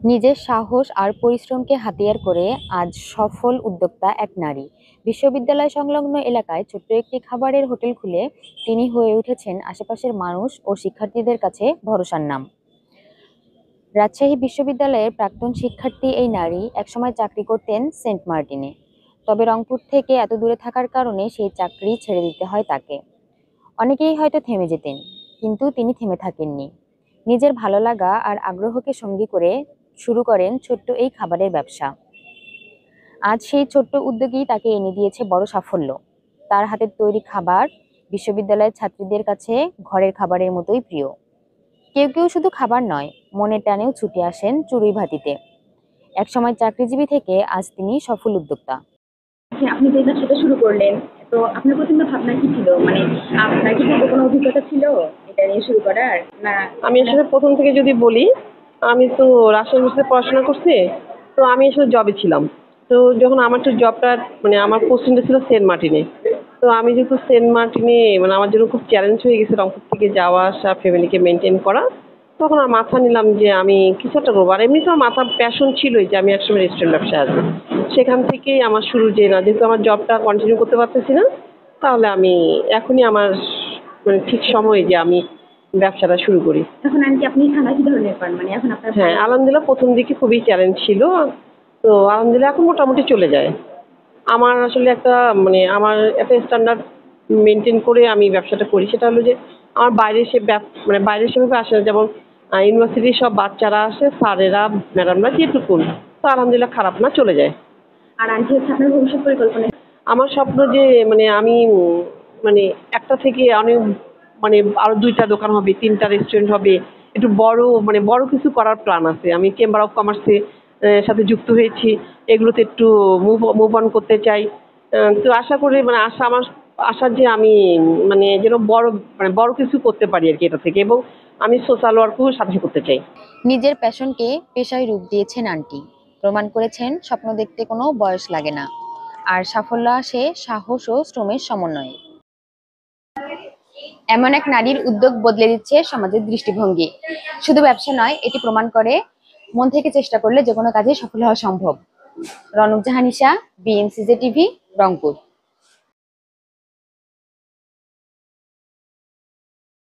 নিজের সাহস আর পরিশ্রমকে হাতিয়ার করে আজ সফল উদ্যোক্তা এক নারী। বিশ্ববিদ্যালয় সংলগ্ন এলাকায় ছোট্ট একটি খাবারের হোটেল খুলে তিনি হয়ে উঠেছেন আশেপাশের মানুষ ও শিক্ষার্থীদের কাছে ভরসার নাম। রাজশাহী বিশ্ববিদ্যালয়ের প্রাক্তন শিক্ষার্থী এই নারী একসময় চাকরি করতেন সেন্ট মার্টিনে। তবে রংপুর থেকে এত দূরে থাকার কারণে সেই চাকরি ছেড়ে দিতে হয় তাকে। অনেকেই হয়তো থেমে যেতেন, কিন্তু তিনি থেমে থাকেননি। নিজের ভালো লাগা আর আগ্রহকে সঙ্গী করে শুরু করেন ছোট্ট এই খাবারের ব্যবসা। আজ সেই ছোট্ট উদ্যোগই তাকে এনে দিয়েছে বড় সাফল্য। তার হাতের তৈরি খাবার বিশ্ববিদ্যালয়ের ছাত্রীদের কাছে ঘরের খাবারের মতোই প্রিয়। কেউ কেউ শুধু খাবার নয়, মনের টানেও ছুটে আসেন চড়ুই ভাতিতে। একসময় চাকরিজীবী থেকে আজ তিনি সফল উদ্যোক্তা। হ্যাঁ, আপনি যে ব্যবসাটা শুরু করলেন, তো আপনার প্রথমে ভাবনা কি ছিল? মানে আপনার কি পূর্বে কোনো অভিজ্ঞতা ছিল এটা নিয়ে শুরু করার? না আমি আসলে প্রথম থেকে যদি বলি, আমি তো রাজশাহী ইউনিভার্সিটিতে পড়াশোনা করছি। তো আমি আসলে জবে ছিলাম। তো যখন আমার তো জবটা মানে আমার পোস্টিংটা ছিল সেন্ট মার্টিনে। তো আমি যেহেতু সেন্ট মার্টিনে মানে আমার জন্য খুব চ্যালেঞ্জ হয়ে গেছে রংপুর থেকে যাওয়া আসা, ফ্যামিলিকে মেনটেন করা। তখন আমার মাথা নিলাম যে আমি কিছু একটা করবো। আর এমনিতে আমার মাথার প্যাশন ছিলই যে আমি একসময় রেস্টুরেন্ট ব্যবসায় আসবো। সেখান থেকেই আমার শুরু, যে না যেহেতু আমার জবটা কন্টিনিউ করতে পারতেছি না, তাহলে আমি এখনই আমার মানে ঠিক সময় যে আমি ব্যবসাটা শুরু করি। এখন আন্টি আপনি খানা কি ধরনের পান? মানে এখন আপনার হ্যাঁ, আলহামদুলিল্লাহ প্রথম দিকে খুবই চ্যালেঞ্জ ছিল। তো আলহামদুলিল্লাহ এখন মোটামুটি চলে যায়। আমার আসলে একটা মানে আমার একটা স্ট্যান্ডার্ড মেনটেন করে আমি ব্যবসাটা করি। সেটা হলো যে আমার বাইরে সে মানে বাইরে সেভাবে আসে না। যেমন ইউনিভার্সিটির সব বাচ্চারা আসে, স্যারেরা, ম্যাডামরা যেটুকুন। তো আলহামদুলিল্লাহ খারাপ না, চলে যায়। আর আন্টি হচ্ছে আপনার ভবিষ্যৎ পরিকল্পনা? আমার স্বপ্ন যে মানে আমি মানে একটা থেকে অনেক মানে আরো ২টা দোকান হবে, ৩টা রেস্টুরেন্ট হবে। একটু বড় মানে বড় কিছু করার প্ল্যান আছে। আমি চেম্বার অফ কমার্সে সাথে যুক্ত হয়েছি। এগুলোতে একটু মুভ অন করতে চাই। তো আশা করি মানে আমার আশা যে আমি মানে যেন বড় কিছু করতে পারি আরকি এটা থেকে, এবং আমি সোশ্যাল ওয়ার্কও সাথে করতে চাই। নিজের প্যাশনকে পেশায় রূপ দিয়েছেন আন্টি। প্রমাণ করেছেন স্বপ্ন দেখতে কোনো বয়স লাগে না, আর সাফল্য আসে সাহস ও শ্রমের সমন্বয়ে। এমন এক নারীর উদ্যোগ বদলে দিচ্ছে সমাজের দৃষ্টিভঙ্গি। শুধু ব্যবসা নয়, এটি প্রমাণ করে মন থেকে চেষ্টা করলে যে কোনো কাজে সফল হওয়া সম্ভব। রনক জাহানিশা, বিএনসিজে টিভি, রংপুর।